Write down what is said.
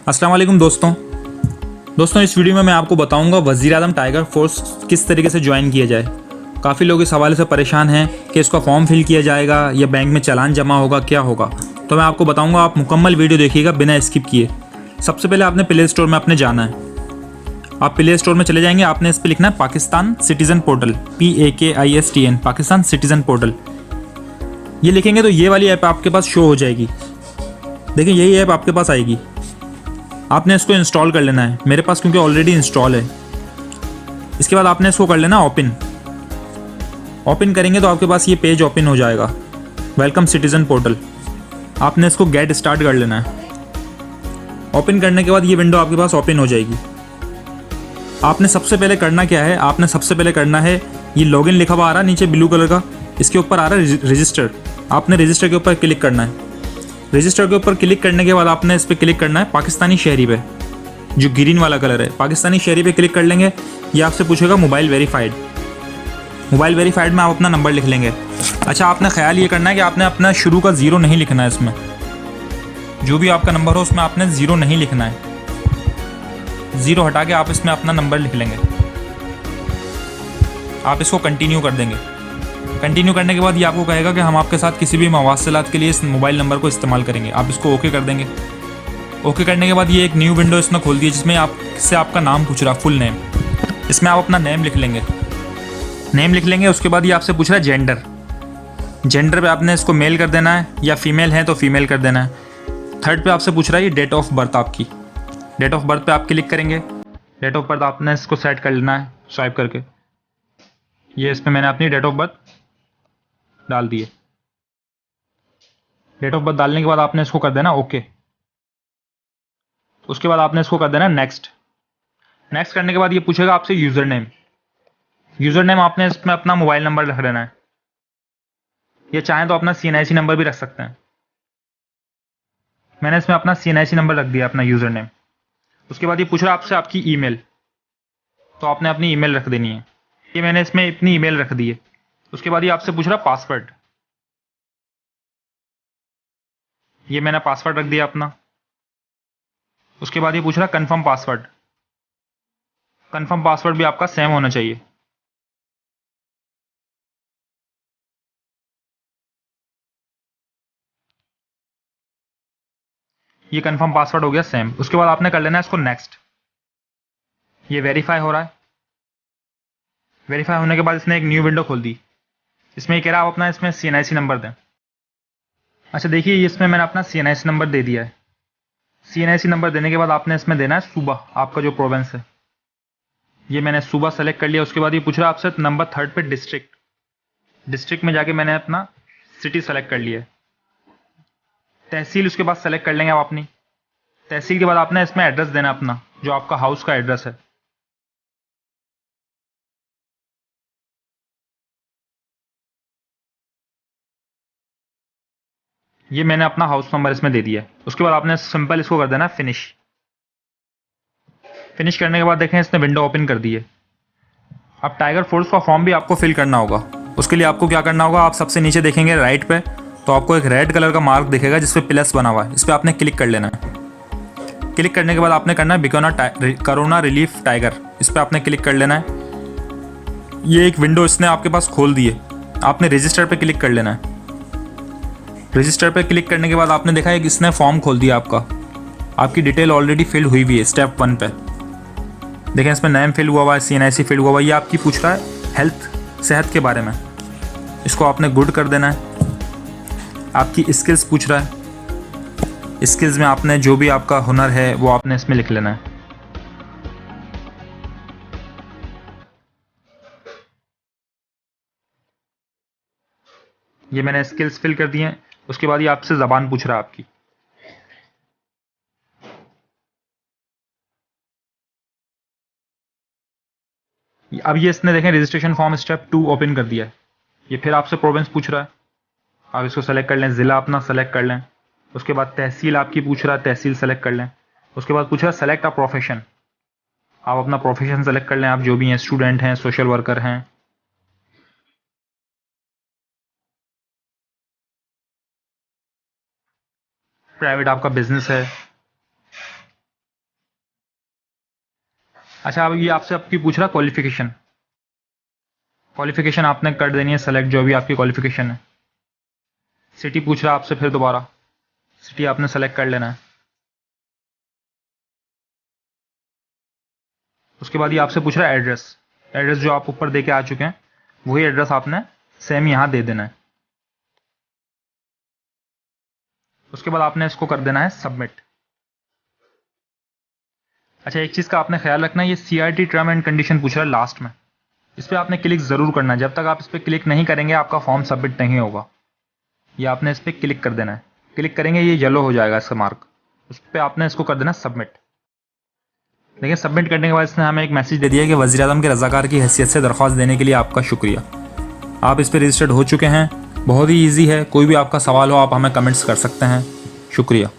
अस्सलाम वालेकुम दोस्तों इस वीडियो में मैं आपको बताऊंगा वज़ीर आज़म टाइगर फोर्स किस तरीके से ज्वाइन किया जाए। काफ़ी लोग इस हवाले से परेशान हैं कि इसका फॉर्म फिल किया जाएगा या बैंक में चालान जमा होगा, क्या होगा। तो मैं आपको बताऊंगा, आप मुकम्मल वीडियो देखिएगा बिना स्किप किए। सबसे पहले आपने प्ले स्टोर में अपने जाना है। आप प्ले स्टोर में चले जाएंगे, आपने इस पर लिखना है Pakistan citizen portal, PAKISTN, Pakistan citizen portal. ये लिखेंगे तो ये वाली ऐप आपके पास शो हो जाएगी। देखिए यही ऐप आपके पास आएगी, आपने इसको इंस्टॉल कर लेना है। मेरे पास क्योंकि ऑलरेडी इंस्टॉल है। इसके बाद आपने इसको कर लेना ओपन करेंगे तो आपके पास ये पेज ओपन हो जाएगा, वेलकम सिटीज़न पोर्टल। आपने इसको गेट स्टार्ट कर लेना है। ओपन करने के बाद ये विंडो आपके पास ओपन हो जाएगी। आपने सबसे पहले करना क्या है, आपने सबसे पहले करना है, ये लॉगिन लिखा हुआ आ रहा है नीचे ब्लू कलर का, इसके ऊपर आ रहा है रजिस्टर। आपने रजिस्टर के ऊपर क्लिक करना है। रजिस्टर के ऊपर क्लिक करने के बाद आपने इस पर क्लिक करना है पाकिस्तानी शहरी पे, जो ग्रीन वाला कलर है। पाकिस्तानी शहरी पे क्लिक कर लेंगे, ये आपसे पूछेगा मोबाइल वेरीफाइड। मोबाइल वेरीफाइड में आप अपना नंबर लिख लेंगे। अच्छा, आपने ख्याल ये करना है कि आपने अपना शुरू का ज़ीरो नहीं लिखना है। इसमें जो भी आपका नंबर हो उसमें आपने ज़ीरो नहीं लिखना है। ज़ीरो हटा के आप इसमें अपना नंबर लिख लेंगे। आप इसको कंटिन्यू कर देंगे। कंटिन्यू करने के बाद ये आपको कहेगा कि हम आपके साथ किसी भी मवासलात के लिए इस मोबाइल नंबर को इस्तेमाल करेंगे। आप इसको ओके कर देंगे। ओके करने के बाद ये एक न्यू विंडो इसमें खोल दी है, जिसमें आपसे आपका नाम पूछ रहा है, फुल नेम। इसमें आप अपना नेम लिख लेंगे। नेम लिख लेंगे, उसके बाद ये आपसे पूछ रहा है जेंडर पे आपने इसको मेल कर देना है, या फीमेल है तो फीमेल कर देना है। थर्ड पे आपसे पूछ रहा है ये डेट ऑफ बर्थ आपकी। डेट ऑफ बर्थ पे आप क्लिक करेंगे। डेट ऑफ बर्थ आपने इसको सेट कर लेना है स्वाइप करके। ये इसमें मैंने अपनी डेट ऑफ बर्थ डाल दी है। डेट ऑफ बर्थ डालने के बाद आपने इसको कर देना ओके। उसके बाद आपने इसको कर देना नेक्स्ट। नेक्स्ट करने के बाद ये पूछेगा आपसे यूज़र नेम। यूज़र नेम आपने इसमें अपना मोबाइल नंबर रख देना है, ये चाहें तो अपना CNIC नंबर भी रख सकते हैं। मैंने इसमें अपना CNIC नंबर रख दिया, अपना यूज़र नेम। उसके बाद ये पूछ रहा है आपसे आपकी ईमेल, तो आपने अपनी ईमेल रख देनी है। ये मैंने इसमें अपनी ईमेल रख दी है। उसके बाद ये आपसे पूछ रहा है पासवर्ड, ये मैंने पासवर्ड रख दिया अपना। उसके बाद ये पूछ रहा है कन्फर्म पासवर्ड। कन्फर्म पासवर्ड भी आपका सेम होना चाहिए। ये कन्फर्म पासवर्ड हो गया सेम। उसके बाद आपने कर लेना है इसको नेक्स्ट। ये वेरीफाई हो रहा है। वेरीफाई होने के बाद इसने एक न्यू विंडो खोल दी। इसमें ये कह रहा है आप अपना इसमें CNIC नंबर दें। अच्छा देखिए, इसमें मैंने अपना CNIC नंबर दे दिया है। CNIC नंबर देने के बाद आपने इसमें देना है सूबा, आपका जो प्रोविंस है। ये मैंने सूबा सेलेक्ट कर लिया। उसके बाद ये पूछ रहा है आपसे नंबर थर्ड पे डिस्ट्रिक्ट। डिस्ट्रिक्ट में जाके मैंने अपना सिटी सेलेक्ट कर लिया है। तहसील उसके बाद सेलेक्ट कर लेंगे आप अपनी। तहसील के बाद आपने इसमें एड्रेस देना अपना, जो आपका हाउस का एड्रेस है। ये मैंने अपना हाउस नंबर इसमें दे दिया है। उसके बाद आपने सिंपल इसको कर देना फिनिश। फिनिश करने के बाद देखें इसने विंडो ओपन कर दी है। अब टाइगर फोर्स का फॉर्म भी आपको फिल करना होगा। उसके लिए आपको क्या करना होगा, आप सबसे नीचे देखेंगे राइट पे, तो आपको एक रेड कलर का मार्क दिखेगा जिस पे प्लस बना हुआ है। इस पर आपने क्लिक कर लेना है। क्लिक करने के बाद आपने करना है कोरोना रिलीफ टाइगर, इस पर आपने क्लिक कर लेना है। ये एक विंडो इसने आपके पास खोल दी है। आपने रजिस्टर पे क्लिक कर लेना है। रजिस्टर पे क्लिक करने के बाद आपने देखा है कि इसने फॉर्म खोल दिया आपका। आपकी डिटेल ऑलरेडी फिल हुई हुई है स्टेप 1 पे। देखें इसमें नेम फिल हुआ हुआ है, CNIC फिल हुआ हुआ है। ये आपकी पूछ रहा है हेल्थ, सेहत के बारे में। इसको आपने गुड कर देना है। आपकी स्किल्स पूछ रहा है। स्किल्स में आपने जो भी आपका हुनर है वो आपने इसमें लिख लेना है। ये मैंने स्किल्स फिल कर दिए हैं। उसके बाद ये आपसे ज़बान पूछ रहा है आपकी। अब ये इसने देखें रजिस्ट्रेशन फॉर्म स्टेप 2 ओपन कर दिया है। ये फिर आपसे प्रोविंस पूछ रहा है, आप इसको सेलेक्ट कर लें। ज़िला अपना सेलेक्ट कर लें। उसके बाद तहसील आपकी पूछ रहा है, तहसील सेलेक्ट कर लें। उसके बाद पूछ रहा है सेलेक्ट अ प्रोफेशन, आप अपना प्रोफेशन सेलेक्ट कर लें। आप जो भी हैं, स्टूडेंट हैं, सोशल वर्कर हैं। प्राइवेट आपका बिजनेस है। अच्छा, अब ये आपसे आपकी पूछ रहा क्वालिफिकेशन। क्वालिफिकेशन आपने कर देनी है सेलेक्ट, जो भी आपकी क्वालिफिकेशन है। सिटी पूछ रहा है आपसे फिर दोबारा, सिटी आपने सेलेक्ट कर लेना है। उसके बाद ये आपसे पूछ रहा है एड्रेस। एड्रेस जो आप ऊपर दे के आ चुके हैं वही एड्रेस आपने सेम यहाँ दे देना है। उसके बाद आपने इसको कर देना है सबमिट। अच्छा, एक चीज़ का आपने ख्याल रखना है, ये CRT टर्म एंड कंडीशन पूछ रहा है लास्ट में, इस पर आपने क्लिक ज़रूर करना है। जब तक आप इस पर क्लिक नहीं करेंगे आपका फॉर्म सबमिट नहीं होगा। ये आपने इस पर क्लिक कर देना है। क्लिक करेंगे ये येलो हो जाएगा इसका मार्क, उस पर आपने इसको कर देना सबमिट। देखिए, सबमिट करने के बाद इसने हमें एक मैसेज दे दिया कि वज़ीर-ए-आज़म के रज़ाकार की हैसियत से दरख्वास्त देने के लिए आपका शुक्रिया। आप इस पर रजिस्टर्ड हो चुके हैं। बहुत ही ईजी है, कोई भी आपका सवाल हो आप हमें कमेंट्स कर सकते हैं। शुक्रिया।